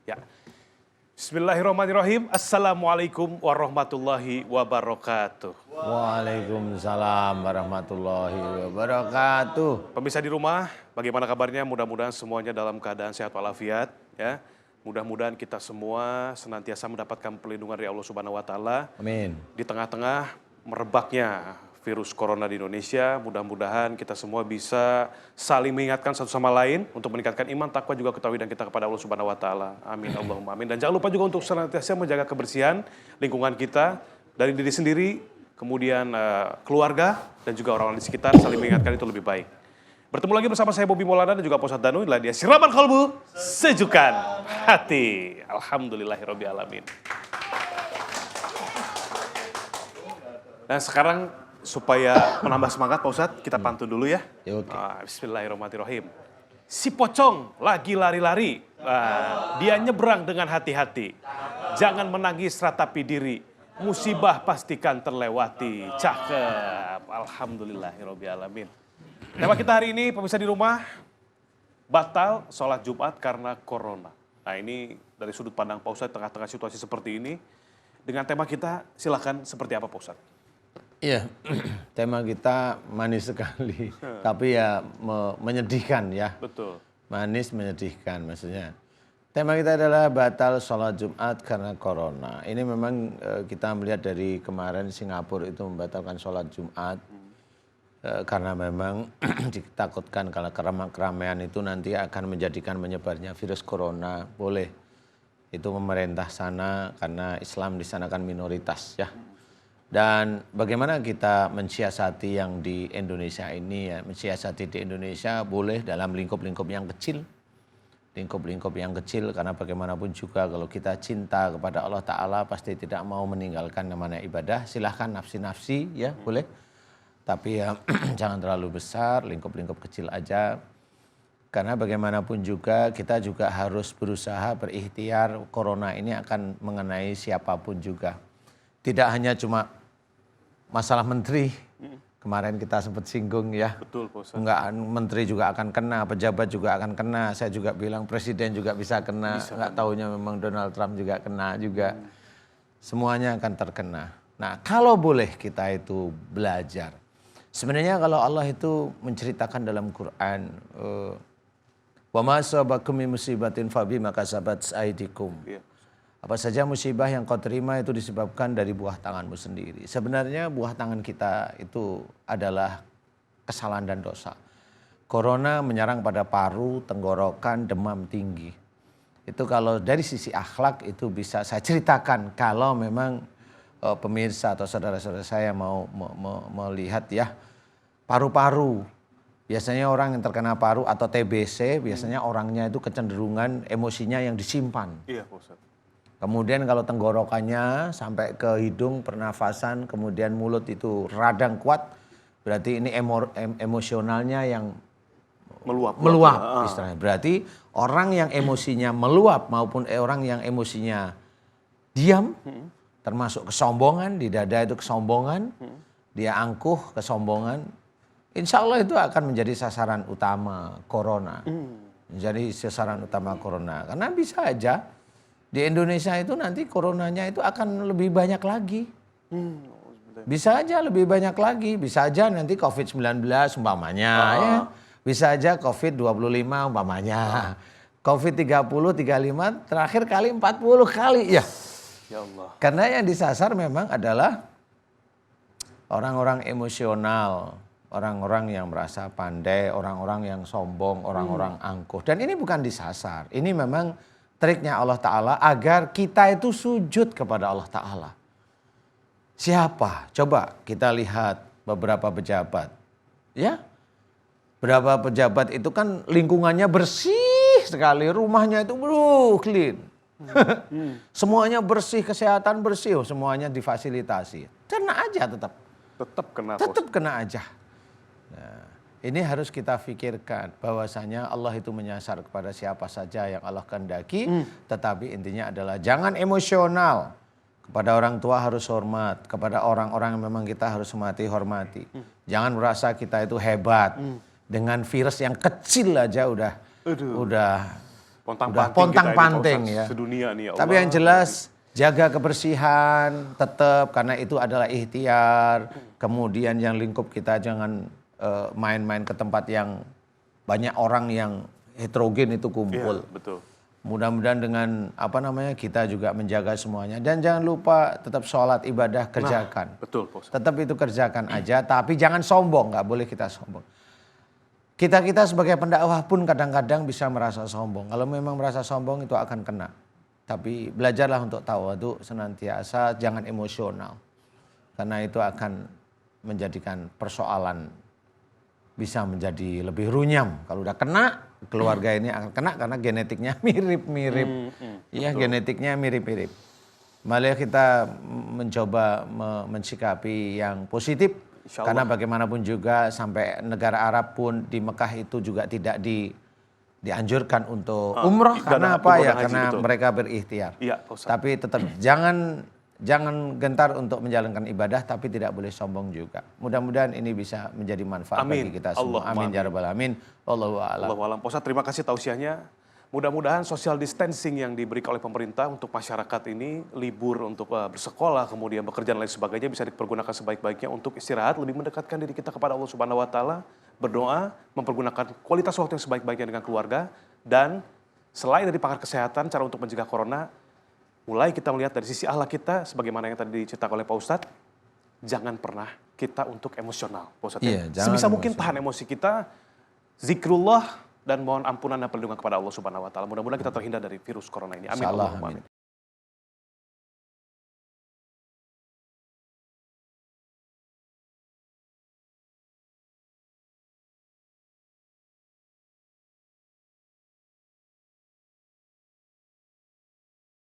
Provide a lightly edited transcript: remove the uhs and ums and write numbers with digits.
Ya. Bismillahirrahmanirrahim. Assalamualaikum warahmatullahi wabarakatuh. Waalaikumsalam warahmatullahi wabarakatuh. Pemirsa di rumah, bagaimana kabarnya? Mudah-mudahan semuanya dalam keadaan sehat walafiat. Ya. Mudah-mudahan kita semua senantiasa mendapatkan perlindungan dari Allah Subhanahu wa Ta'ala. Amin. Di tengah-tengah merebaknya virus corona di Indonesia, mudah-mudahan kita semua bisa saling mengingatkan satu sama lain untuk meningkatkan iman, takwa, juga ketakwaan kita kepada Allah Subhanahu wa Ta'ala. Amin, Allahumma amin. Dan jangan lupa juga untuk senantiasa menjaga kebersihan lingkungan kita dari diri sendiri, kemudian keluarga dan juga orang-orang di sekitar, saling mengingatkan itu lebih baik. Bertemu lagi bersama saya Bobby Maulana dan juga Pak Ustadz Danu. Inilah dia Siraman Kolbu, Sejukan Hati. Alhamdulillahirabbil alamin. Nah sekarang supaya menambah semangat Pak Ustadz, kita pantun dulu ya. Oke. Bismillahirrahmanirrahim. Si pocong lagi lari-lari, dia nyebrang dengan hati-hati. Jangan menangis ratapi diri, musibah pastikan terlewati. Cakep, alhamdulillahirabbil alamin. Tema kita hari ini, pemirsa di rumah, batal sholat Jumat karena corona. Nah ini dari sudut pandang Pak Ustadz, tengah-tengah situasi seperti ini, dengan tema kita silakan seperti apa Pak Ustadz? Iya, tema kita manis sekali, tapi ya menyedihkan ya. Betul. Manis menyedihkan maksudnya. Tema kita adalah batal sholat Jumat karena corona. Ini memang kita melihat dari kemarin Singapura itu membatalkan sholat Jumat. Karena memang ditakutkan kalau keramaian itu nanti akan menjadikan menyebarnya virus corona. Boleh, itu pemerintah sana karena Islam di sana kan minoritas ya. Dan bagaimana kita mensiasati yang di Indonesia ini ya, mensiasati di Indonesia boleh dalam lingkup-lingkup yang kecil. Lingkup-lingkup yang kecil karena bagaimanapun juga kalau kita cinta kepada Allah Ta'ala pasti tidak mau meninggalkan namanya ibadah. Silahkan nafsi-nafsi ya boleh. Tapi ya jangan terlalu besar, lingkup-lingkup kecil aja. Karena bagaimanapun juga kita juga harus berusaha berikhtiar, corona ini akan mengenai siapapun juga. Tidak hanya cuma masalah menteri, kemarin kita sempat singgung ya. Betul Pak Ustadz. Enggak, menteri juga akan kena, pejabat juga akan kena. Saya juga bilang presiden juga bisa kena, enggak taunya memang Donald Trump juga kena juga. Semuanya akan terkena. Nah kalau boleh kita itu belajar. Sebenarnya kalau Allah itu menceritakan dalam Quran, wa ma asabakum min musibatin fabima kasabat aydikum. Apa saja musibah yang kau terima itu disebabkan dari buah tanganmu sendiri. Sebenarnya buah tangan kita itu adalah kesalahan dan dosa. Corona menyerang pada paru, tenggorokan, demam tinggi. Itu kalau dari sisi akhlak itu bisa saya ceritakan kalau memang pemirsa atau saudara-saudara saya mau melihat ya paru-paru. Biasanya orang yang terkena paru atau TBC biasanya orangnya itu kecenderungan emosinya yang disimpan. Iya Pak Ustadz. Kemudian kalau tenggorokannya sampai ke hidung, pernafasan, kemudian mulut itu radang kuat, berarti ini emosionalnya yang meluap istilahnya. Berarti orang yang emosinya meluap maupun orang yang emosinya diam, termasuk kesombongan, di dada itu kesombongan, dia angkuh kesombongan, insya Allah itu akan menjadi sasaran utama corona. Menjadi sasaran utama corona. Karena bisa aja di Indonesia itu nanti coronanya itu akan lebih banyak lagi. Bisa aja lebih banyak lagi. Bisa aja nanti COVID-19 umpamanya ya. Bisa aja COVID-25 umpamanya. COVID-30, 35, terakhir kali 40 kali ya. Ya Allah. Karena yang disasar memang adalah orang-orang emosional, orang-orang yang merasa pandai, orang-orang yang sombong, orang-orang angkuh. Dan ini bukan disasar, ini memang triknya Allah Ta'ala agar kita itu sujud kepada Allah Ta'ala. Siapa? Coba kita lihat beberapa pejabat. Ya, beberapa pejabat itu kan lingkungannya bersih sekali, rumahnya itu clean. Semuanya bersih, kesehatan bersih, semuanya difasilitasi. Kena aja tetap. Tetap kena aja. Nah, ini harus kita pikirkan bahwasanya Allah itu menyasar kepada siapa saja yang Allah kehendaki. Tetapi intinya adalah jangan emosional. Kepada orang tua harus hormat. Kepada orang-orang yang memang kita harus hormati. Jangan merasa kita itu hebat. Dengan virus yang kecil aja udah pontang-panting ya. Sedunia nih ya Tapi Allah. yang jelas jaga kebersihan tetap karena itu adalah ikhtiar. Kemudian yang lingkup kita jangan main-main ke tempat yang banyak orang yang heterogen itu kumpul. Iya, betul. Mudah-mudahan dengan kita juga menjaga semuanya dan jangan lupa tetap sholat ibadah kerjakan. Betul, Pak Ustadz. Tetap itu kerjakan aja, tapi jangan sombong, nggak boleh kita sombong. Kita sebagai pendakwah pun kadang-kadang bisa merasa sombong. Kalau memang merasa sombong itu akan kena. Tapi belajarlah untuk tawadhu senantiasa, jangan emosional. Karena itu akan menjadikan persoalan bisa menjadi lebih runyam. Kalau udah kena, keluarga ini akan kena karena genetiknya mirip-mirip. Iya, genetiknya mirip-mirip. Malah kita mencoba mensikapi yang positif. Karena bagaimanapun juga sampai negara Arab pun di Mekah itu juga tidak dianjurkan untuk umroh. Karena apa ya? Karena mereka berikhtiar. Iya, Pak Ustadz. Tapi tetap jangan gentar untuk menjalankan ibadah, tapi tidak boleh sombong juga. Mudah-mudahan ini bisa menjadi manfaat bagi kita semua. Amin ya rabbal alamin. Wallahu a'lam. Allahu a'lam. Pak Ustadz, terima kasih tausiahnya. Mudah-mudahan social distancing yang diberikan oleh pemerintah untuk masyarakat ini, libur untuk bersekolah, kemudian bekerja dan lain sebagainya bisa dipergunakan sebaik-baiknya untuk istirahat, lebih mendekatkan diri kita kepada Allah Subhanahu wa taala, berdoa, mempergunakan kualitas waktu yang sebaik-baiknya dengan keluarga, dan selain dari pakar kesehatan, cara untuk mencegah corona, mulai kita melihat dari sisi akhlak kita, sebagaimana yang tadi diceritakan oleh Pak Ustadz, jangan pernah kita untuk emosional, Pak Ustadz. Iya, sebisa mungkin tahan emosi kita, zikrullah, dan mohon ampunan dan perlindungan kepada Allah Subhanahu wa taala. Mudah-mudahan kita terhindar dari virus corona ini. Amin. Insyaallah, Allahumma amin.